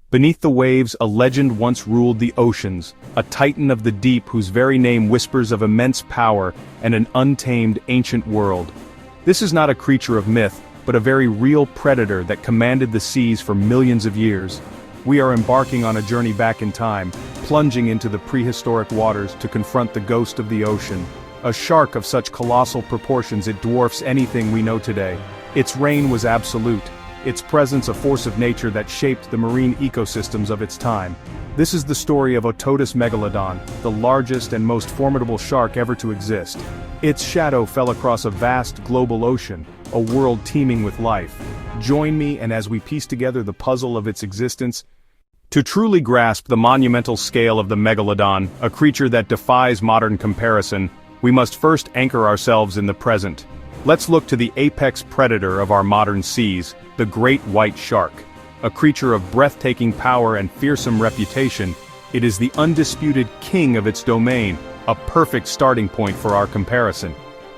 Beneath the waves, a legend once ruled the oceans, a titan of the deep whose very name whispers of immense power and an untamed ancient world. This is not a creature of myth, but a very real predator that commanded the seas for millions of years. We are embarking on a journey back in time, plunging into the prehistoric waters to confront the ghost of the ocean. A shark of such colossal proportions it dwarfs anything we know today. Its reign was absolute, its presence a force of nature that shaped the marine ecosystems of its time. This is the story of Ototus Megalodon, the largest and most formidable shark ever to exist. Its shadow fell across a vast global ocean, a world teeming with life. Join me and as we piece together the puzzle of its existence. To truly grasp the monumental scale of the Megalodon, a creature that defies modern comparison, we must first anchor ourselves in the present. Let's look to the apex predator of our modern seas, the great white shark. A creature of breathtaking power and fearsome reputation, it is the undisputed king of its domain, a perfect starting point for our comparison.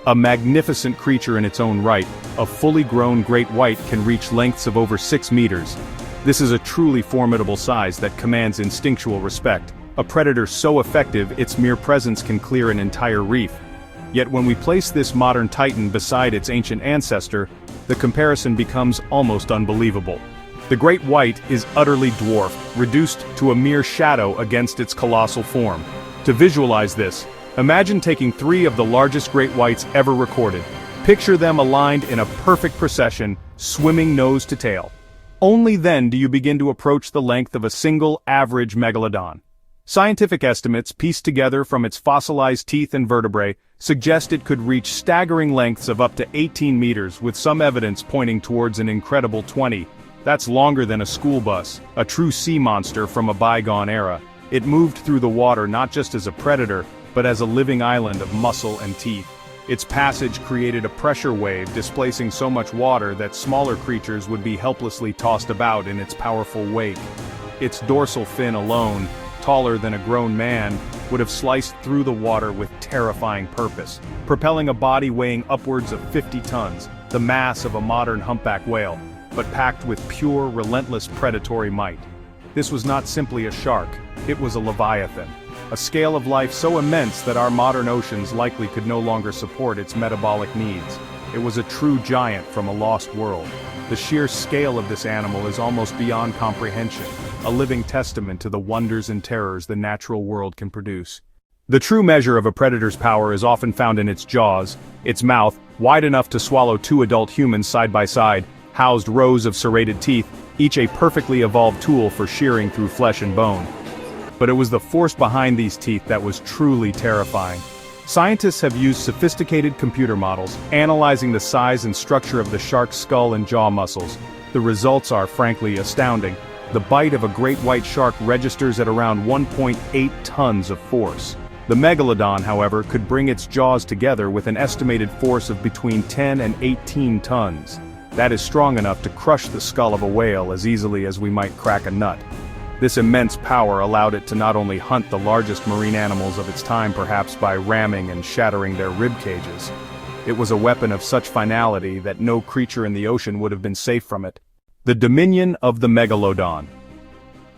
A magnificent creature in its own right, a fully grown great white can reach lengths of over 6 meters. This is a truly formidable size that commands instinctual respect, a predator so effective its mere presence can clear an entire reef. Yet when we place this modern titan beside its ancient ancestor, the comparison becomes almost unbelievable. The great white is utterly dwarfed, reduced to a mere shadow against its colossal form. To visualize this, imagine taking 3 of the largest great whites ever recorded. Picture them aligned in a perfect procession, swimming nose to tail. Only then do you begin to approach the length of a single average megalodon. Scientific estimates, pieced together from its fossilized teeth and vertebrae, suggest it could reach staggering lengths of up to 18 meters, with some evidence pointing towards an incredible 20. That's longer than a school bus, a true sea monster from a bygone era. It moved through the water not just as a predator, but as a living island of muscle and teeth. Its passage created a pressure wave displacing so much water that smaller creatures would be helplessly tossed about in its powerful wake. Its dorsal fin alone, taller than a grown man, would have sliced through the water with terrifying purpose, propelling a body weighing upwards of 50 tons, the mass of a modern humpback whale, but packed with pure, relentless predatory might. This was not simply a shark, it was a leviathan, a scale of life so immense that our modern oceans likely could no longer support its metabolic needs. It was a true giant from a lost world. The sheer scale of this animal is almost beyond comprehension, a living testament to the wonders and terrors the natural world can produce. The true measure of a predator's power is often found in its jaws. Its mouth, wide enough to swallow 2 adult humans side by side, housed rows of serrated teeth, each a perfectly evolved tool for shearing through flesh and bone. But it was the force behind these teeth that was truly terrifying. Scientists have used sophisticated computer models, analyzing the size and structure of the shark's skull and jaw muscles. The results are frankly astounding. The bite of a great white shark registers at around 1.8 tons of force. The Megalodon, however, could bring its jaws together with an estimated force of between 10 and 18 tons. That is strong enough to crush the skull of a whale as easily as we might crack a nut. This immense power allowed it to not only hunt the largest marine animals of its time perhaps by ramming and shattering their rib cages. It was a weapon of such finality that no creature in the ocean would have been safe from it. The dominion of the Megalodon.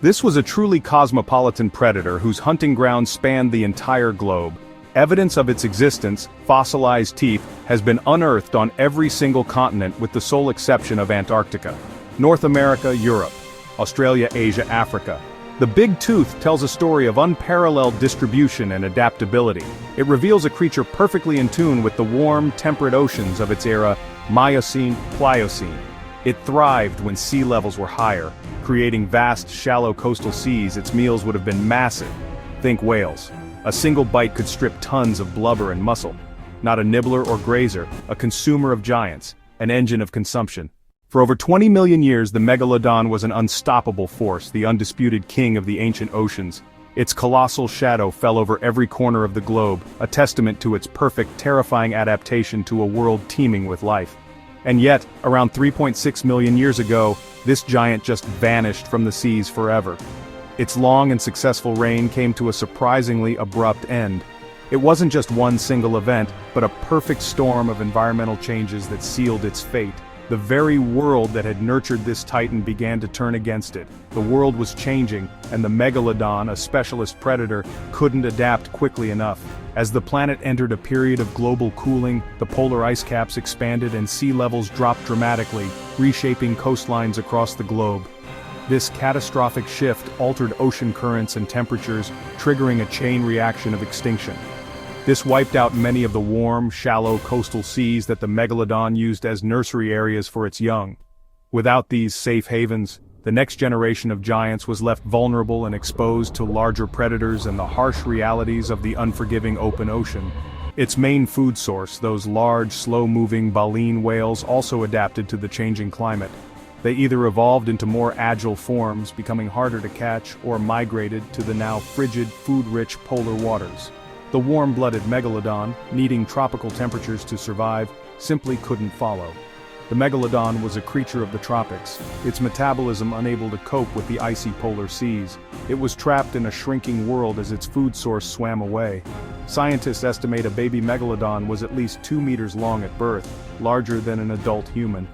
This was a truly cosmopolitan predator whose hunting grounds spanned the entire globe. Evidence of its existence, fossilized teeth, has been unearthed on every single continent with the sole exception of Antarctica, North America, Europe, Australia, Asia, Africa. The big tooth tells a story of unparalleled distribution and adaptability. It reveals a creature perfectly in tune with the warm, temperate oceans of its era, Miocene, Pliocene. It thrived when sea levels were higher, creating vast, shallow coastal seas. Its meals would have been massive. Think whales. A single bite could strip tons of blubber and muscle. Not a nibbler or grazer, a consumer of giants, an engine of consumption. For over 20 million years the Megalodon was an unstoppable force, the undisputed king of the ancient oceans. Its colossal shadow fell over every corner of the globe, a testament to its perfect, terrifying adaptation to a world teeming with life. And yet, around 3.6 million years ago, this giant just vanished from the seas forever. Its long and successful reign came to a surprisingly abrupt end. It wasn't just one single event, but a perfect storm of environmental changes that sealed its fate. The very world that had nurtured this titan began to turn against it. The world was changing, and the Megalodon, a specialist predator, couldn't adapt quickly enough. As the planet entered a period of global cooling, the polar ice caps expanded and sea levels dropped dramatically, reshaping coastlines across the globe. This catastrophic shift altered ocean currents and temperatures, triggering a chain reaction of extinction. This wiped out many of the warm, shallow coastal seas that the Megalodon used as nursery areas for its young. Without these safe havens, the next generation of giants was left vulnerable and exposed to larger predators and the harsh realities of the unforgiving open ocean. Its main food source, those large, slow-moving baleen whales, also adapted to the changing climate. They either evolved into more agile forms, becoming harder to catch, or migrated to the now frigid, food-rich polar waters. The warm-blooded Megalodon, needing tropical temperatures to survive, simply couldn't follow. The Megalodon was a creature of the tropics, its metabolism unable to cope with the icy polar seas. It was trapped in a shrinking world as its food source swam away. Scientists estimate a baby Megalodon was at least 2 meters long at birth, larger than an adult human.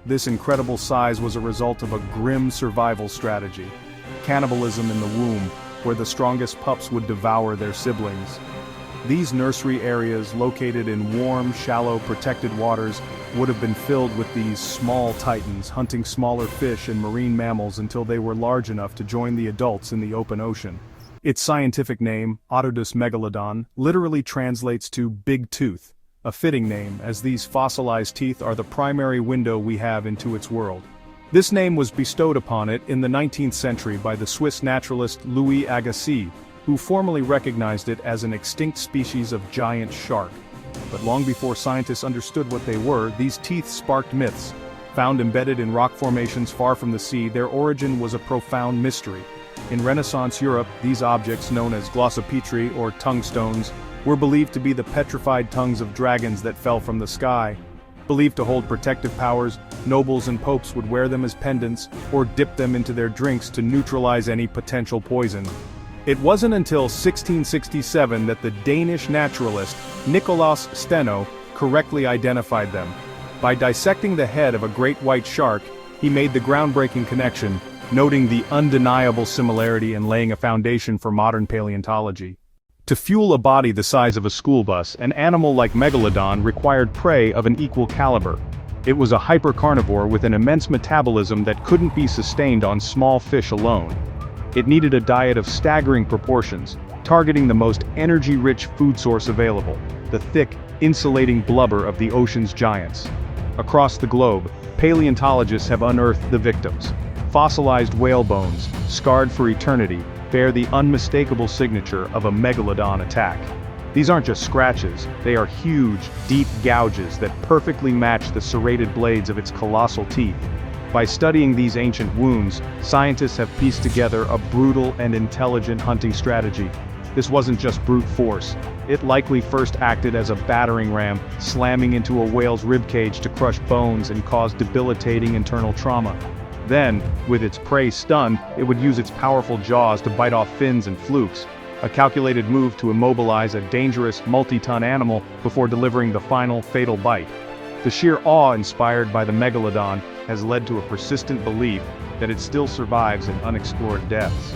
This incredible size was a result of a grim survival strategy. Cannibalism in the womb, where the strongest pups would devour their siblings. These nursery areas, located in warm, shallow, protected waters, would have been filled with these small titans hunting smaller fish and marine mammals until they were large enough to join the adults in the open ocean. Its scientific name, Otodus megalodon, literally translates to big tooth, a fitting name as these fossilized teeth are the primary window we have into its world. This name was bestowed upon it in the 19th century by the Swiss naturalist Louis Agassiz, who formally recognized it as an extinct species of giant shark. But long before scientists understood what they were, these teeth sparked myths. Found embedded in rock formations far from the sea, their origin was a profound mystery. In Renaissance Europe, these objects, known as glossopetri or tongue stones, were believed to be the petrified tongues of dragons that fell from the sky. Believed to hold protective powers, nobles and popes would wear them as pendants or dip them into their drinks to neutralize any potential poison. It wasn't until 1667 that the Danish naturalist Nicolaus Steno correctly identified them. By dissecting the head of a great white shark, he made the groundbreaking connection, noting the undeniable similarity and laying a foundation for modern paleontology. To fuel a body the size of a school bus, an animal like Megalodon required prey of an equal caliber. It was a hypercarnivore with an immense metabolism that couldn't be sustained on small fish alone. It needed a diet of staggering proportions, targeting the most energy-rich food source available, the thick, insulating blubber of the ocean's giants. Across the globe, paleontologists have unearthed the victims. Fossilized whale bones, scarred for eternity, bear the unmistakable signature of a Megalodon attack. These aren't just scratches, they are huge, deep gouges that perfectly match the serrated blades of its colossal teeth. By studying these ancient wounds, scientists have pieced together a brutal and intelligent hunting strategy. This wasn't just brute force. It likely first acted as a battering ram, slamming into a whale's ribcage to crush bones and cause debilitating internal trauma. Then, with its prey stunned, it would use its powerful jaws to bite off fins and flukes, a calculated move to immobilize a dangerous, multi-ton animal before delivering the final, fatal bite. The sheer awe inspired by the Megalodon has led to a persistent belief that it still survives in unexplored depths.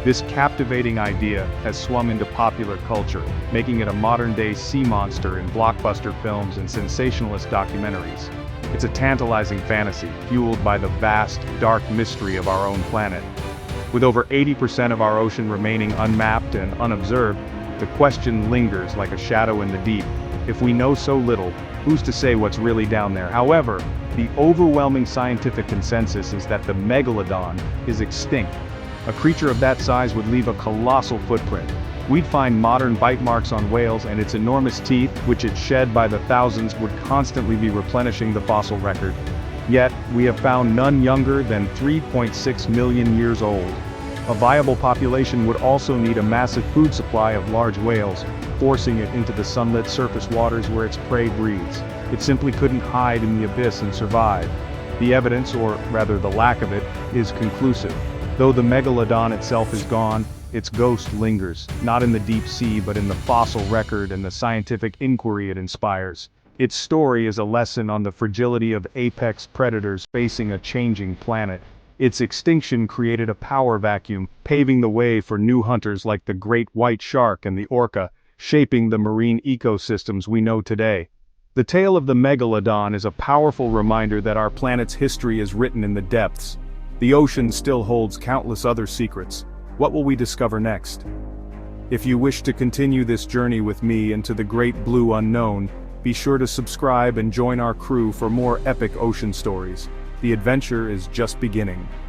This captivating idea has swum into popular culture, making it a modern-day sea monster in blockbuster films and sensationalist documentaries. It's a tantalizing fantasy, fueled by the vast, dark mystery of our own planet. With over 80% of our ocean remaining unmapped and unobserved, the question lingers like a shadow in the deep. If we know so little, who's to say what's really down there? However, the overwhelming scientific consensus is that the Megalodon is extinct. A creature of that size would leave a colossal footprint. We'd find modern bite marks on whales, and its enormous teeth, which it shed by the thousands, would constantly be replenishing the fossil record. Yet, we have found none younger than 3.6 million years old. A viable population would also need a massive food supply of large whales, forcing it into the sunlit surface waters where its prey breeds. It simply couldn't hide in the abyss and survive. The evidence, or rather the lack of it, is conclusive. Though the Megalodon itself is gone, its ghost lingers, not in the deep sea but in the fossil record and the scientific inquiry it inspires. Its story is a lesson on the fragility of apex predators facing a changing planet. Its extinction created a power vacuum, paving the way for new hunters like the great white shark and the orca, shaping the marine ecosystems we know today. The tale of the Megalodon is a powerful reminder that our planet's history is written in the depths. The ocean still holds countless other secrets. What will we discover next? If you wish to continue this journey with me into the great blue unknown, be sure to subscribe and join our crew for more epic ocean stories. The adventure is just beginning.